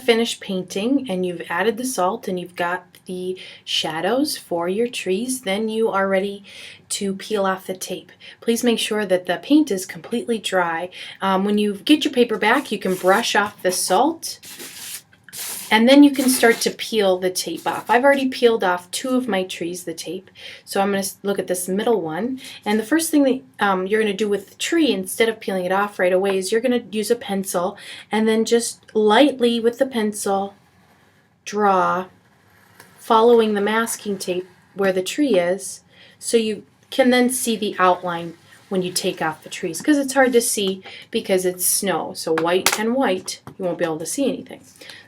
finished painting and you've added the salt and you've got the shadows for your trees, then you are ready to peel off the tape. Please make sure that the paint is completely dry. When you get your paper back, you can brush off the salt and then you can start to peel the tape off. I've already peeled off 2 of my trees, the tape. So I'm going to look at this middle one. And the first thing that you're going to do with the tree, instead of peeling it off right away, is you're going to use a pencil and then just lightly with the pencil draw, following the masking tape where the tree is, so you can then see the outline when you take off the trees, because it's hard to see because it's snow. So white and white, you won't be able to see anything.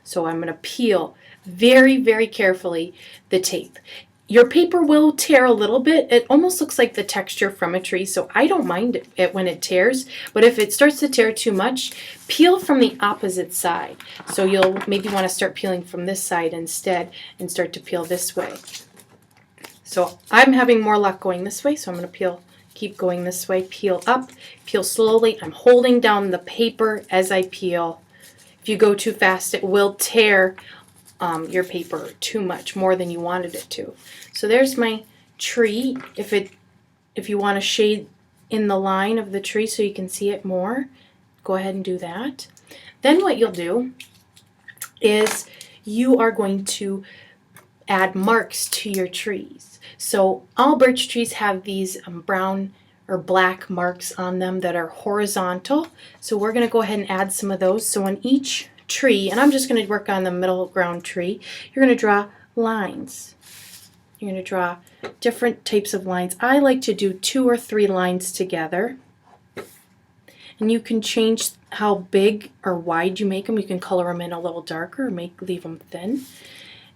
So I'm going to peel very, very carefully the tape. Your paper will tear a little bit. It almost looks like the texture from a tree, so I don't mind it when it tears. But if it starts to tear too much, peel from the opposite side. So you'll maybe want to start peeling from this side instead and start to peel this way. So I'm having more luck going this way, so I'm going to keep going this way. Peel up, peel slowly. I'm holding down the paper as I peel. If you go too fast, it will tear your paper too much, more than you wanted it to. So there's my tree. If you want to shade in the line of the tree so you can see it more, go ahead and do that. Then what you'll do is you are going to add marks to your trees. So all birch trees have these brown or black marks on them that are horizontal. So we're going to go ahead and add some of those. So on each tree, and I'm just going to work on the middle ground tree, you're going to draw lines. You're going to draw different types of lines. I like to do 2 or 3 lines together. And you can change how big or wide you make them. You can color them in a little darker or leave them thin.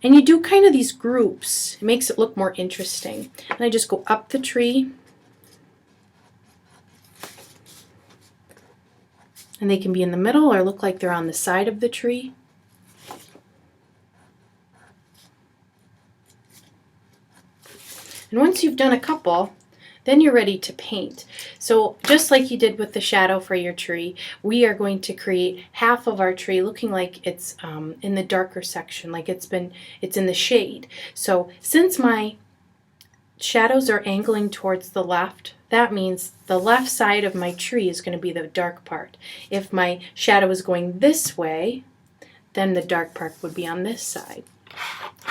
And you do kind of these groups. It makes it look more interesting. And I just go up the tree. And they can be in the middle or look like they're on the side of the tree. And once you've done a couple, then you're ready to paint. So just like you did with the shadow for your tree, we are going to create half of our tree looking like it's in the darker section, like it's in the shade. So since my shadows are angling towards the left, that means the left side of my tree is going to be the dark part. If my shadow is going this way, then the dark part would be on this side.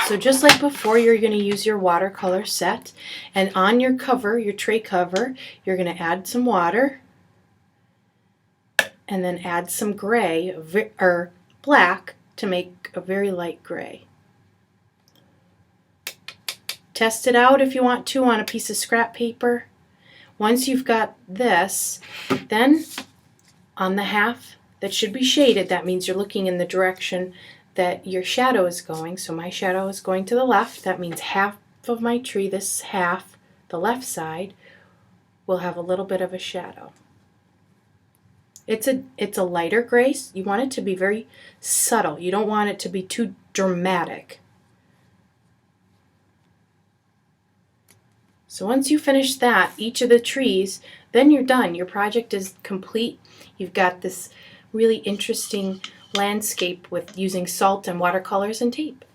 So just like before, you're going to use your watercolor set, and on your cover, your tray cover, you're going to add some water and then add some gray or black to make a very light gray. Test it out if you want to on a piece of scrap paper. Once you've got this, then on the half that should be shaded, that means you're looking in the direction that your shadow is going. So my shadow is going to the left. That means half of my tree, this half, the left side, will have a little bit of a shadow. It's a lighter gray. You want it to be very subtle. You don't want it to be too dramatic. So once you finish that, each of the trees, then you're done. Your project is complete. You've got this really interesting landscape with using salt and watercolors and tape.